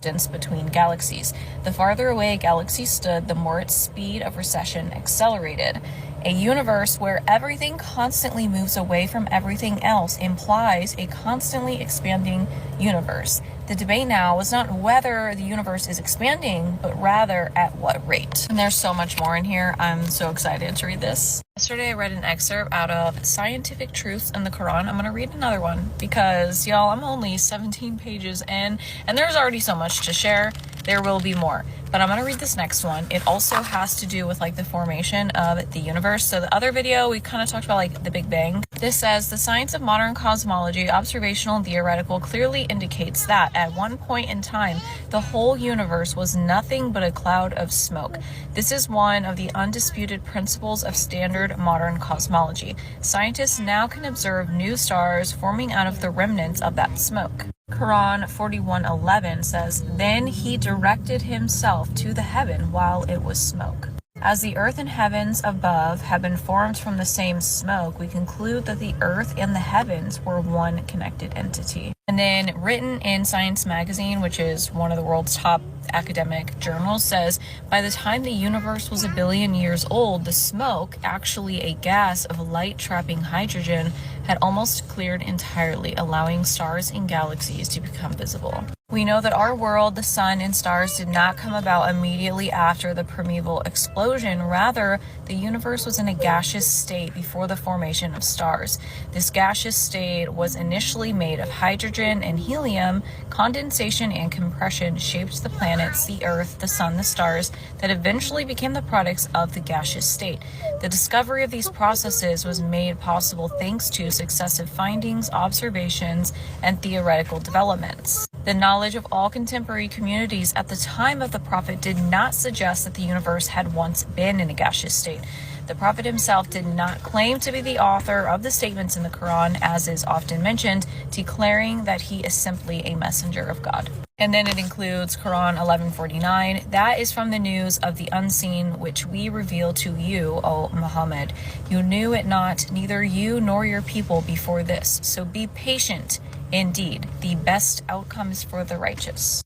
distance between galaxies. The farther away a galaxy stood, the more its speed of recession accelerated. A universe where everything constantly moves away from everything else implies a constantly expanding universe. The debate now is not whether the universe is expanding, but rather at what rate. And there's so much more in here. I'm so excited to read this. Yesterday I read an excerpt out of Scientific Truths in the Quran. I'm going to read another one because, y'all, I'm only 17 pages in and there's already so much to share. There will be more, but I'm going to read this next one. It also has to do with like the formation of the universe. So the other video, we kind of talked about like the Big Bang. This says the science of modern cosmology, observational and theoretical, clearly indicates that at one point in time, the whole universe was nothing but a cloud of smoke. This is one of the undisputed principles of standard modern cosmology. Scientists now can observe new stars forming out of the remnants of that smoke. Quran 41:11 says, "Then he directed himself to the heaven while it was smoke." As the earth and heavens above have been formed from the same smoke, we conclude that the earth and the heavens were one connected entity. And then written in Science magazine, which is one of the world's top academic journals, says by the time the universe was 1 billion years old, the smoke, actually a gas of light trapping hydrogen, had almost cleared entirely, allowing stars and galaxies to become visible. We know that our world, the sun, and stars did not come about immediately after the primeval explosion. Rather, the universe was in a gaseous state before the formation of stars. This gaseous state was initially made of hydrogen and helium. Condensation and compression shaped the planets, the earth, the sun, the stars, that eventually became the products of the gaseous state. The discovery of these processes was made possible thanks to successive findings, observations, and theoretical developments. The knowledge of all contemporary communities at the time of the Prophet did not suggest that the universe had once been in a gaseous state. The Prophet himself did not claim to be the author of the statements in the Quran, as is often mentioned, declaring that he is simply a messenger of God. And then it includes Quran 11:49. That is from the news of the unseen, which we reveal to you, O Muhammad. You knew it not, neither you nor your people before this. So be patient. Indeed, the best outcome is for the righteous.